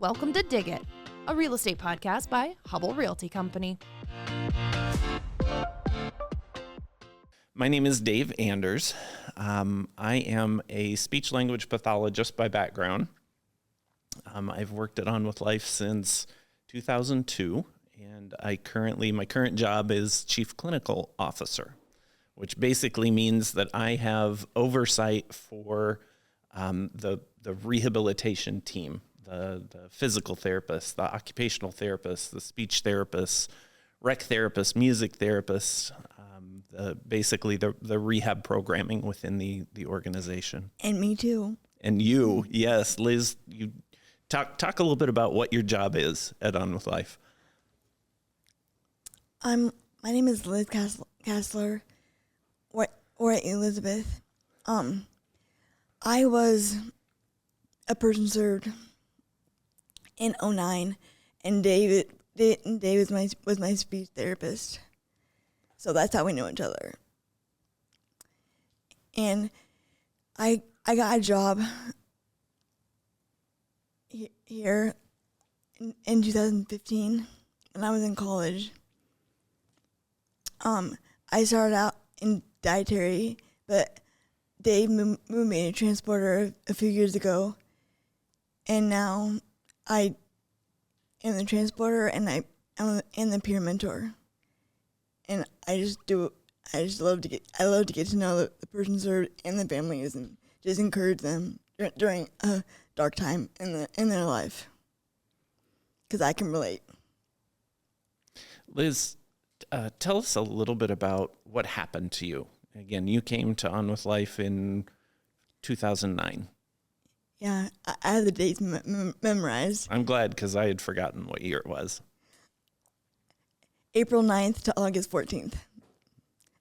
Welcome to Dig It, a real estate podcast by Hubble Realty Company. My name is Dave Anders. I am a speech-language pathologist by background. I've worked at On With Life since 2002, and my current job is Chief Clinical Officer, which basically means that I have oversight for the rehabilitation team, the physical therapists, the occupational therapists, the speech therapists, rec therapists, music therapists, basically the rehab programming within the organization. And me too. And you, yes, Liz, you talk a little bit about what your job is at On With Life. My name is Lizz Cassler, or Elizabeth. I was a person served in 2009, and Dave was my speech therapist. So that's how we knew each other. And I got a job here in 2015 when I was in college. I started out in dietary, but Dave moved me to transporter a few years ago, and now I am the transporter and I'm the peer mentor. And I love to get to know the person served and the families and just encourage them during a dark time in their life, because I can relate. Liz, tell us a little bit about what happened to you. Again, you came to On With Life in 2009. Yeah, I have the dates memorized. I'm glad, because I had forgotten what year it was. April 9th to August 14th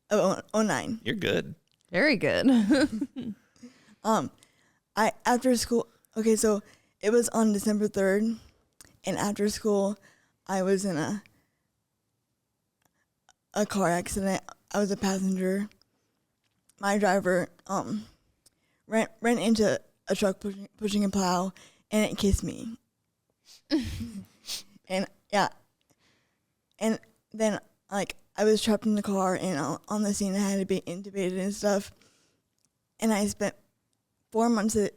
of 2009. You're good. Very good. After school, okay, so it was on December 3rd, and after school, I was in a car accident. I was a passenger. My driver ran into a truck pushing a plow, and it kissed me. And yeah, and then I was trapped in the car, and on the scene I had to be intubated and stuff. And I spent 4 months at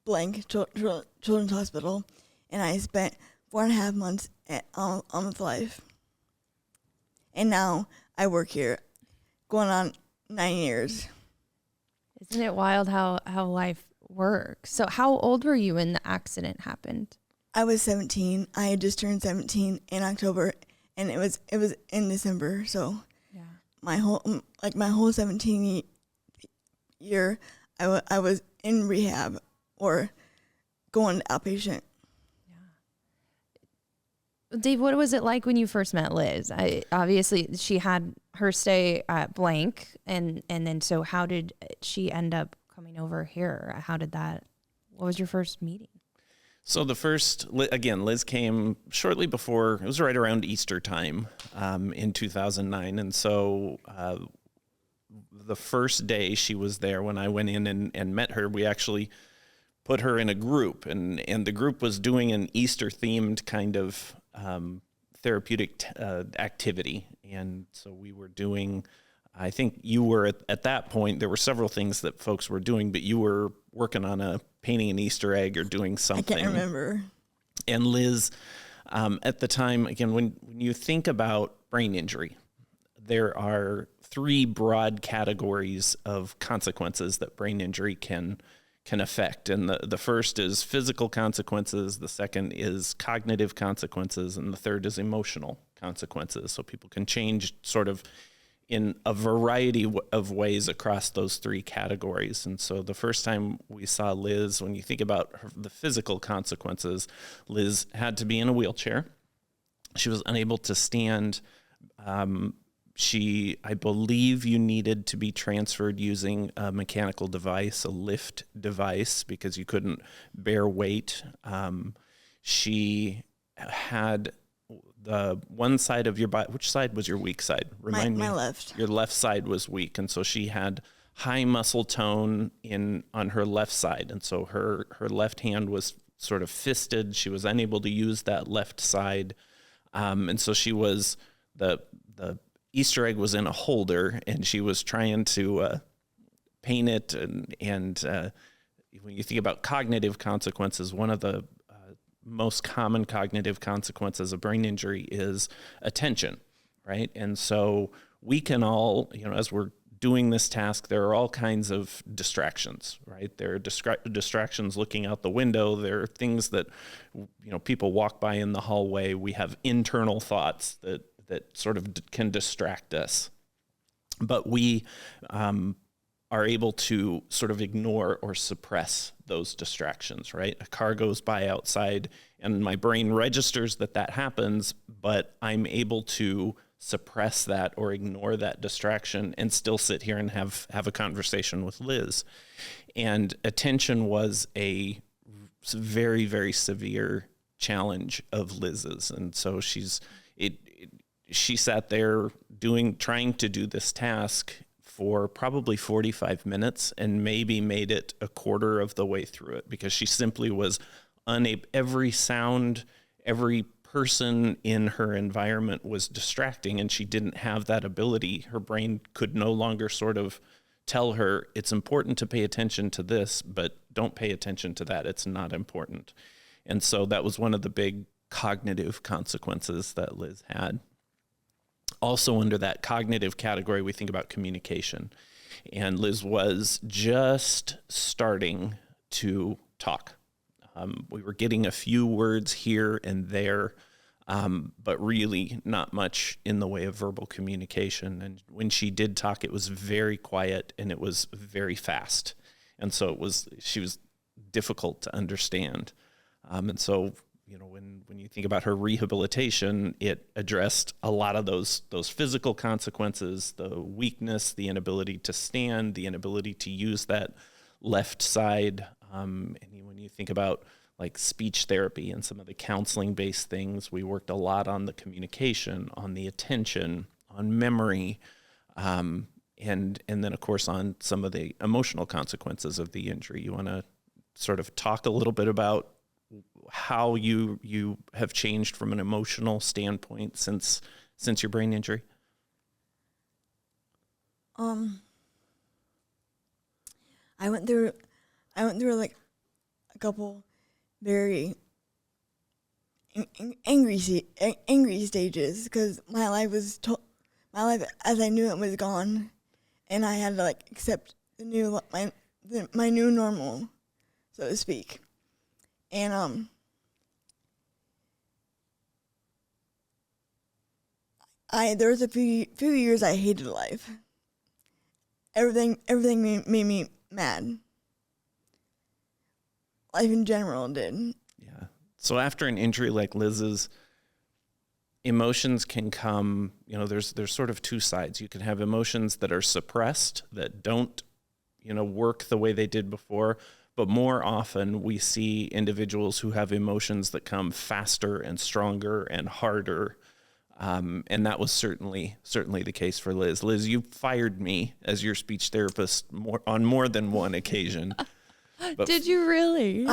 Blank Children's Hospital, and I spent 4.5 months at On With Life. And now I work here, going on 9 years. Isn't it wild how life works? So how old were you when the accident happened? I was 17. I had just turned 17 in October, and it was in December. So yeah, my whole 17 year, I was in rehab or going to outpatient. Dave, what was it like when you first met Liz? Obviously, she had her stay at Blank, and then so how did she end up coming over here? What was your first meeting? So Liz came shortly before, it was right around Easter time in 2009. And so the first day she was there, when I went in and met her, we actually put her in a group, and the group was doing an Easter-themed kind of therapeutic activity. And so we were doing, I think you were at that point, there were several things that folks were doing, but you were working on painting an Easter egg or doing something. I can't remember. And Liz, at the time, again, when you think about brain injury, there are 3 broad categories of consequences that brain injury can affect. And the first is physical consequences, the second is cognitive consequences, and the third is emotional consequences. So people can change sort of in a variety of ways across those 3 categories. And so the first time we saw Liz, when you think about the physical consequences, Liz had to be in a wheelchair. She was unable to stand. I believe you needed to be transferred using a mechanical device, a lift device, because you couldn't bear weight. She had the one side of your body. Which side was your weak side? Remind me. My left. Your left side was weak, and so she had high muscle tone on her left side, and so her left hand was sort of fisted. She was unable to use that left side. And so she was, the Easter egg was in a holder, and she was trying to paint it. And when you think about cognitive consequences, one of the most common cognitive consequences of brain injury is attention, right? And so we can all, as we're doing this task, there are all kinds of distractions, right? There are distractions looking out the window. There are things that, people walk by in the hallway. We have internal thoughts that sort of can distract us. But we are able to sort of ignore or suppress those distractions, right? A car goes by outside and my brain registers that happens, but I'm able to suppress that or ignore that distraction and still sit here and have a conversation with Liz. And attention was a very, very severe challenge of Liz's. And so she sat there trying to do this task for probably 45 minutes and maybe made it a quarter of the way through it, because she simply was unable. Every sound, every person in her environment was distracting, and she didn't have that ability. Her brain could no longer sort of tell her, it's important to pay attention to this, but don't pay attention to that. It's not important. And so that was one of the big cognitive consequences that Liz had. Also under that cognitive category, we think about communication. And Liz was just starting to talk. We were getting a few words here and there, but really not much in the way of verbal communication. And when she did talk, it was very quiet and it was very fast. And so she was difficult to understand. And so, when you think about her rehabilitation, it addressed a lot of those physical consequences, the weakness, the inability to stand, the inability to use that left side. And when you think about like speech therapy and some of the counseling-based things, we worked a lot on the communication, on the attention, on memory, and then, of course, on some of the emotional consequences of the injury. You want to sort of talk a little bit about how you have changed from an emotional standpoint since your brain injury? I went through like a couple very angry stages, because my life as I knew it was gone, and I had to like accept my new normal, so to speak. And there was a few years I hated life. Everything made me mad. Life in general did. Yeah. So after an injury like Liz's, emotions can come, there's sort of two sides. You can have emotions that are suppressed, that don't, work the way they did before. But more often we see individuals who have emotions that come faster and stronger and harder. And that was certainly the case for Liz. Liz, you fired me as your speech therapist on more than one occasion. But Did you really?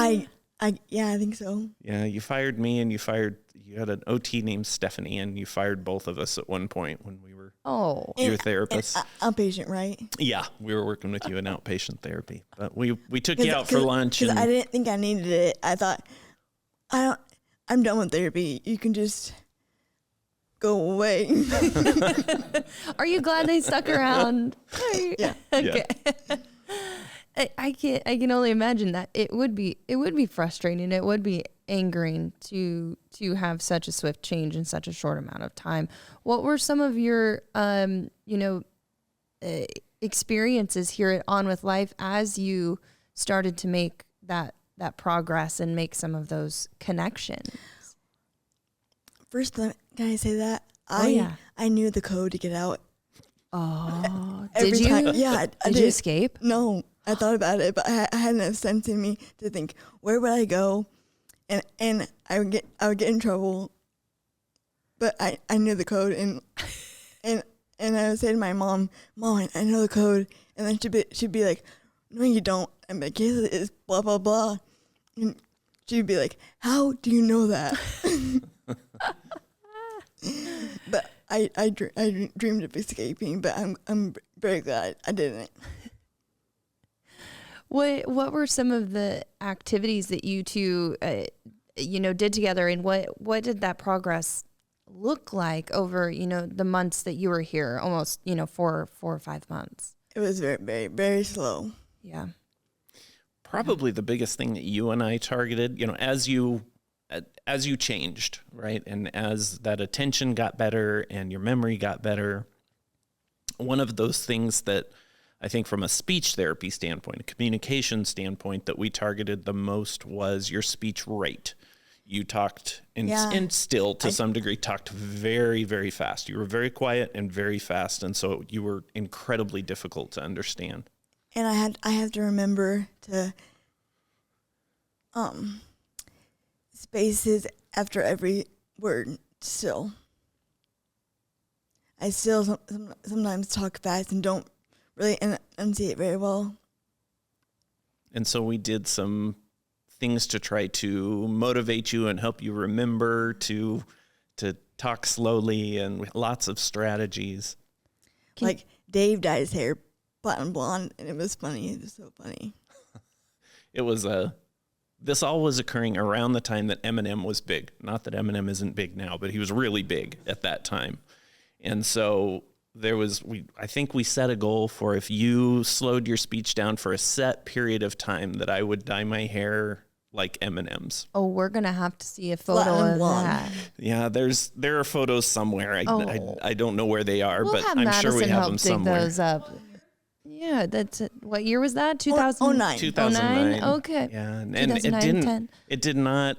Yeah, I think so. Yeah, you fired me, and you had an OT named Stephanie, and you fired both of us at one point when we were your therapists. Outpatient, right? Yeah, we were working with you in outpatient therapy. But we took you out for lunch. Because I didn't think I needed it. I thought, I'm done with therapy. You can just go away. Are you glad they stuck around? Yeah. Okay. Yeah. I can only imagine that it would be frustrating. It would be angering to have such a swift change in such a short amount of time. What were some of your experiences here at On With Life as you started to make that progress and make some of those connections? First, can I say that? I knew the code to get out. Oh, Every did you? time, yeah. Did you escape? No, I thought about it, but I had enough sense in me to think, where would I go? And I would get in trouble. But I knew the code, and I would say to my mom, I know the code, and then she'd be like, no, you don't. I'm like, yes, it is, blah blah blah. And she'd be like, "How do you know that?" But I dreamed of escaping, but I'm very glad I didn't. What were some of the activities that you two, did together, and what did that progress look like over, the months that you were here, almost, 4 or 5 months? It was very, very, very slow. Yeah. Probably the biggest thing that you and I targeted, as you changed, right? And as that attention got better and your memory got better, one of those things that I think from a speech therapy standpoint, a communication standpoint, that we targeted the most was your speech rate. You talked and still to some degree talked very, very fast. You were very quiet and very fast. And so you were incredibly difficult to understand. And I have to remember to spaces after every word still. I still sometimes talk fast and don't really enunciate very well. And so we did some things to try to motivate you and help you remember to talk slowly, and lots of strategies. Like Dave dyed his hair platinum blonde, and it was funny. It was so funny. It was this all was occurring around the time that Eminem was big. Not that Eminem isn't big now, but he was really big at that time. And so I think we set a goal for, if you slowed your speech down for a set period of time, that I would dye my hair like Eminem's. Oh, we're going to have to see a photo of that. Yeah, there are photos somewhere. I don't know where they are, but I'm Madison sure we have them somewhere. Those up. Yeah, that's it. What year was that? 2009. 2009. Okay. Yeah, and 2009, it did not,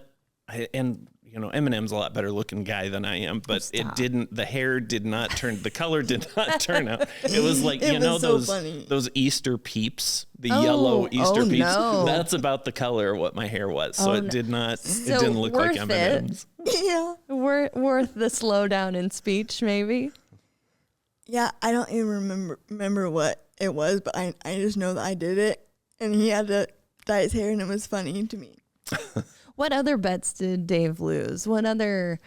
and Eminem's a lot better looking guy than I am, but the hair did not turn, the color did not turn out. It was like, those Easter peeps, the yellow Easter peeps. No. That's about the color of what my hair was. So it didn't look like Eminem's. Yeah. Worth the slowdown in speech, maybe. Yeah, I don't even remember what it was, but I just know that I did it, and he had to dye his hair, and it was funny to me. What other bets did Dave lose? What other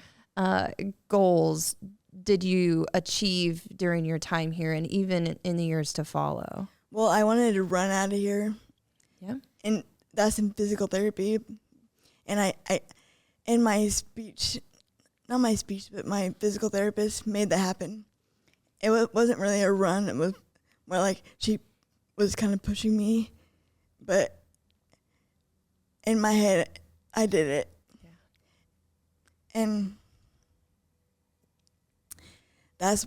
goals did you achieve during your time here, and even in the years to follow? Well, I wanted to run out of here. Yeah. And that's in physical therapy. And I in my speech, not my speech, but my physical therapist made that happen. It wasn't really a run. It was more like she was kind of pushing me. But in my head, I did it. Yeah. And that's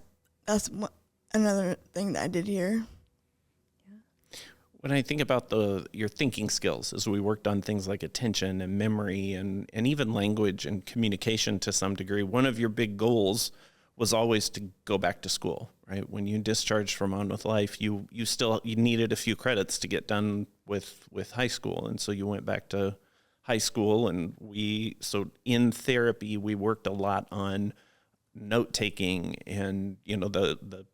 another thing that I did here. When I think about your thinking skills, as we worked on things like attention and memory and even language and communication to some degree, one of your big goals was always to go back to school, right? When you discharged from On With Life, you needed a few credits to get done with high school. And so you went back to high school, and so in therapy, we worked a lot on note taking and, the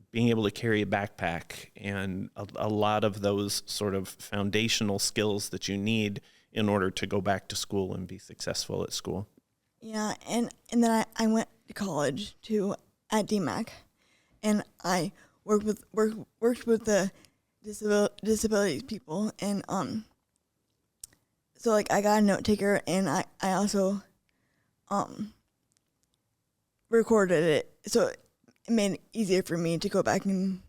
being able to carry a backpack and a lot of those sort of foundational skills that you need in order to go back to school and be successful at school. Yeah, and then I went to college too at DMAC, and I worked with the disabilities people, and so like I got a note taker, and I also recorded it, so it made it easier for me to go back and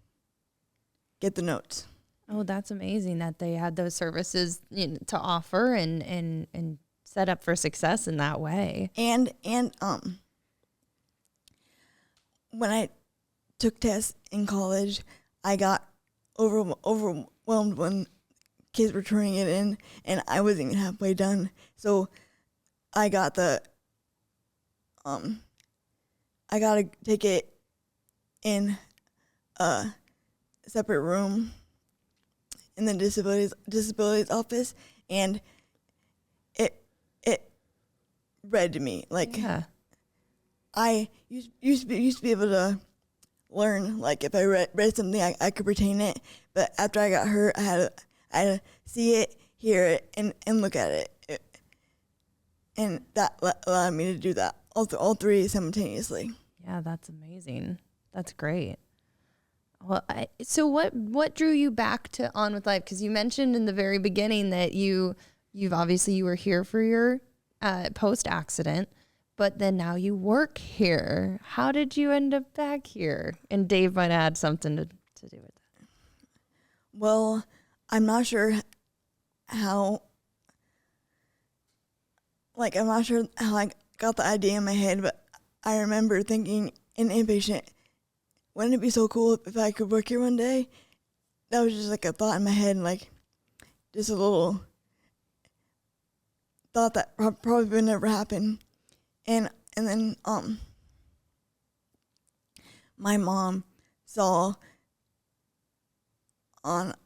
get the notes. Oh, that's amazing that they had those services to offer and set up for success in that way. And when I took tests in college, I got overwhelmed when kids were turning it in, and I wasn't even halfway done. So I got I got to take it in a separate room in the disabilities office, and it read to me like I used to be able to learn, like if I read something I could retain it, but after I got hurt I had to see it, hear it, and look at it. and that allowed me to do that all three simultaneously. Yeah, that's amazing. That's great. Well, so what drew you back to On With Life? Because you mentioned in the very beginning that you were here for your post accident, but then now you work here. How did you end up back here? And Dave might add something to do with that. Well, I'm not sure how I got the idea in my head, but I remember thinking in inpatient, wouldn't it be so cool if I could work here one day? That was just like a thought in my head, like just a little thought that probably would never happen. And then my mom saw online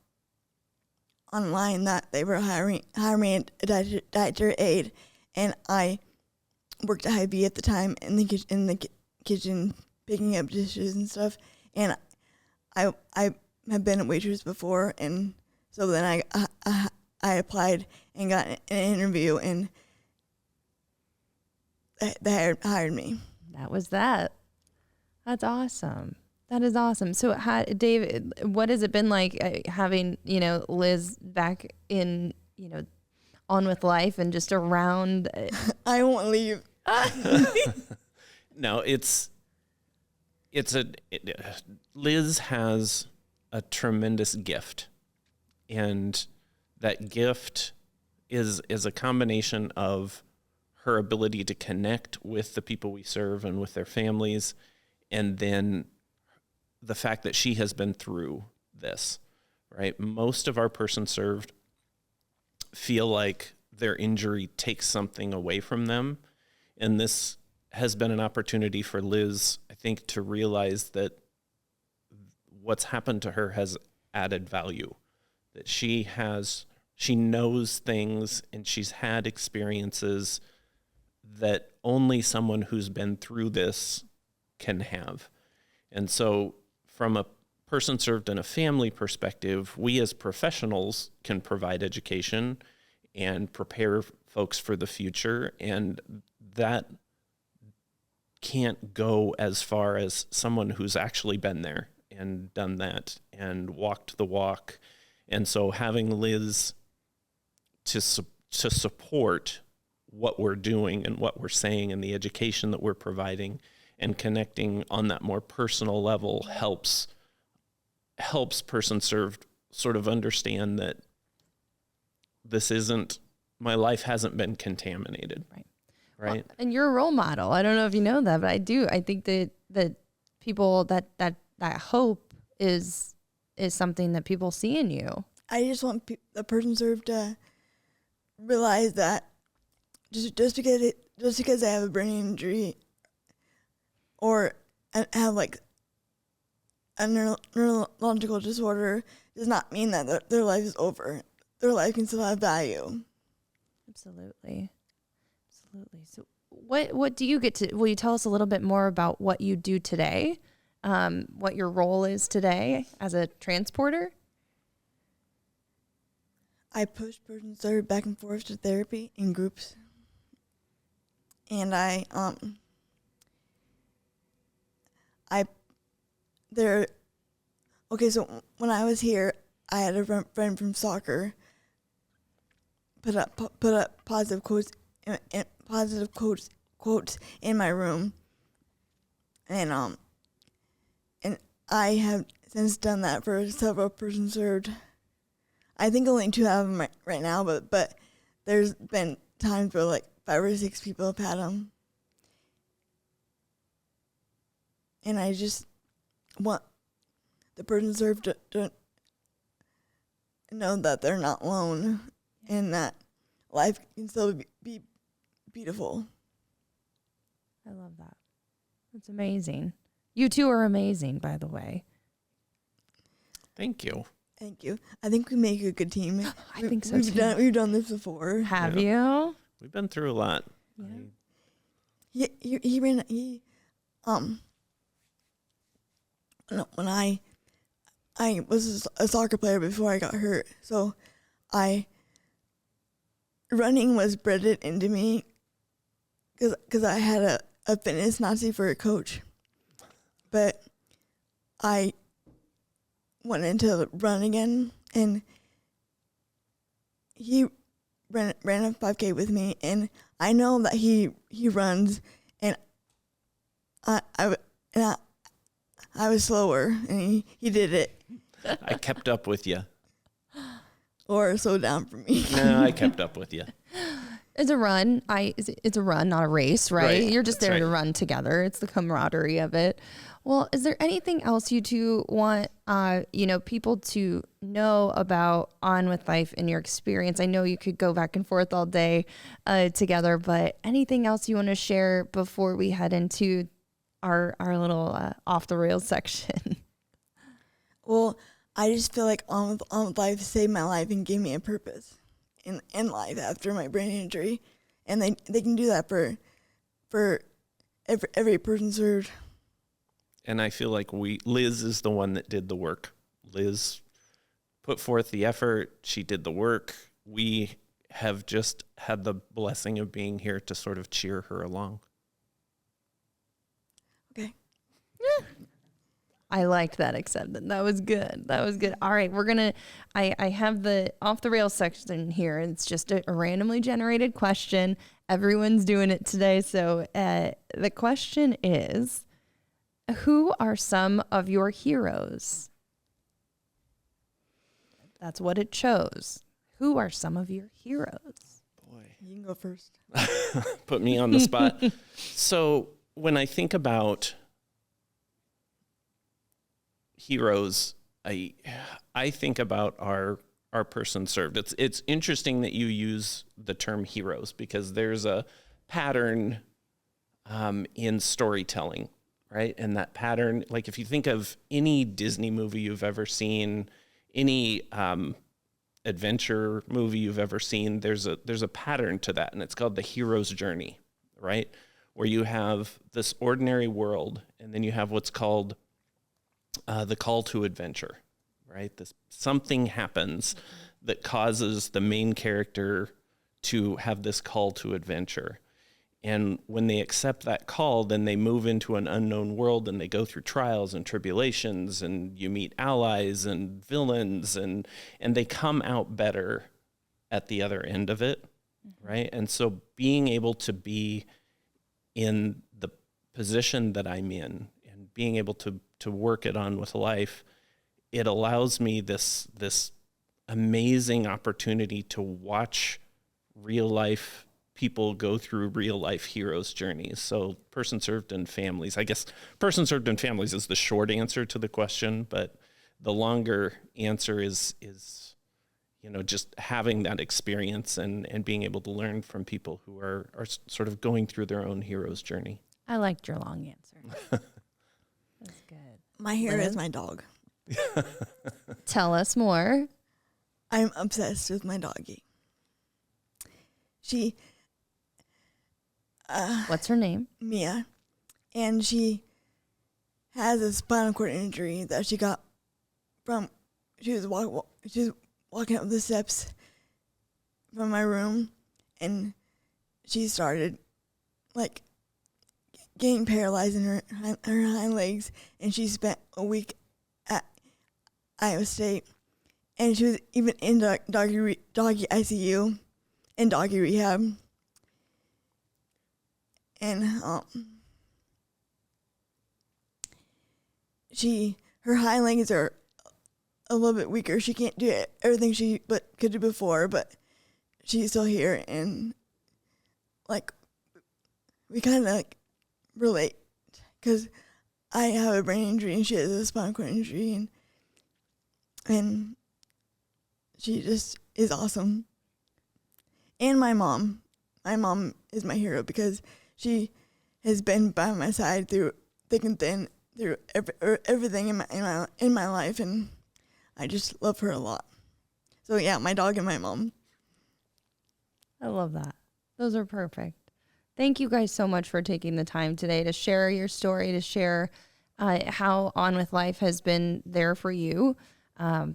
that they were hiring a dietary aide, and I worked at Hy-Vee at the time in the kitchen picking up dishes and stuff, and I have been a waitress before, and so then I applied and got an interview, and they hired me. That was that. That's awesome. That is awesome. So, Dave, what has it been like having, Liz back in, On With Life and just around? I won't leave. No, Liz has a tremendous gift, and that gift is a combination of her ability to connect with the people we serve and with their families, and then the fact that she has been through this, right? Most of our person served feel like their injury takes something away from them, and this has been an opportunity for Liz, I think, to realize that what's happened to her has added value, that she knows things and she's had experiences that only someone who's been through this can have. And so from a person served in a family perspective, we as professionals can provide education and prepare folks for the future, and that can't go as far as someone who's actually been there and done that and walked the walk. And so having Liz to support what we're doing and what we're saying and the education that we're providing and connecting on that more personal level helps person served sort of understand that my life hasn't been contaminated. Right. Well, and you're a role model. I don't know if you know that, but I do. I think that people that hope is something that people see in you. I just want the person served to realize that just because they have a brain injury or have like a neurological disorder does not mean that their life is over. Their life can still have value. Absolutely. So what do you get to, will you tell us a little bit more about what you do today? What your role is today as a transporter? I push person served back and forth to therapy in groups. And so when I was here, I had a friend from soccer put up positive quotes in my room, and I have since done that for several person served. I think only 2 have them right now, but there's been times where like 5 or 6 people have had them, and I just want the person served to know that they're not alone and that life can still be beautiful. I love that. That's amazing. You two are amazing, by the way. Thank you. Thank you. I think we make a good team. I think so too. We've done this before. Have you? We've been through a lot. Yeah. When I was a soccer player before I got hurt, so running was bred into me because I had a fitness Nazi for a coach, but I wanted to run again, and he ran a 5K with me, and I know that he runs, and I was slower, and he did it. I kept up with you. Or slowed down for me. No, I kept up with you. It's a run. It's a run, not a race, right? You're just there to run together. It's the camaraderie of it. Well, is there anything else you two want, people to know about On With Life in your experience? I know you could go back and forth all day together, but anything else you want to share before we head into our little off the rails section? Well, I just feel like On With Life saved my life and gave me a purpose in life after my brain injury, and they can do that for every person served. And I feel like Liz is the one that did the work. Liz put forth the effort. She did the work. We have just had the blessing of being here to sort of cheer her along. Okay. I liked that acceptance. That was good. All right, I have the off the rails section here. It's just a randomly generated question. Everyone's doing it today. So the question is, who are some of your heroes? That's what it chose. Who are some of your heroes? Boy. You can go first. Put me on the spot. So when I think about heroes, I think about our person served. It's interesting that you use the term heroes, because there's a pattern in storytelling, right? And that pattern, like if you think of any Disney movie you've ever seen, any adventure movie you've ever seen, there's a pattern to that, and it's called the hero's journey, right? Where you have this ordinary world, and then you have what's called the call to adventure, right? Something happens that causes the main character to have this call to adventure. And when they accept that call, then they move into an unknown world, and they go through trials and tribulations, and you meet allies and villains, and they come out better at the other end of it, right? And so being able to be in the position that I'm in, and being able to work it On With Life, it allows me this amazing opportunity to watch real life people go through real life heroes' journeys. So person served in families. I guess person served in families is the short answer to the question, but the longer answer is just having that experience and being able to learn from people who are sort of going through their own hero's journey. I liked your long answer. That's good. My hero Liz? is my dog. Tell us more. I'm obsessed with my doggie. She What's her name? Mia, and she has a spinal cord injury that she got from she was walking up the steps from my room, and she started like getting paralyzed in her hind legs, and she spent a week at Iowa State, and she was even in doggy ICU and doggy rehab. And her hind legs are a little bit weaker. She can't do everything she could do before, but she's still here, and like we kind of like relate, because I have a brain injury and she has a spinal cord injury, and she just is awesome. And my mom is my hero, because she has been by my side through thick and thin, through everything in my life, and I just love her a lot. So yeah, my dog and my mom. I love that. Those are perfect. Thank you guys so much for taking the time today to share your story, to share how On With Life has been there for you.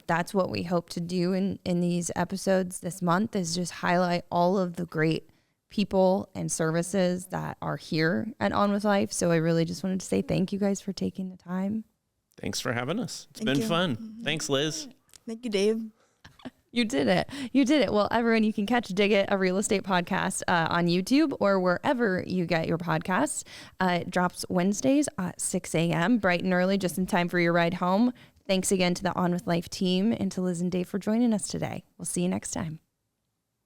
That's what we hope to do in these episodes this month, is just highlight all of the great people and services that are here at On With Life. So I really just wanted to say thank you guys for taking the time. Thanks for having us. It's Thank been you. fun. Thanks, Liz. Thank you, Dave. You did it. You did it. Well, everyone, you can catch Dig It, a real estate podcast on YouTube or wherever you get your podcasts. It drops Wednesdays at 6 a.m., bright and early, just in time for your ride home. Thanks again to the On With Life team and to Liz and Dave for joining us today. We'll see you next time.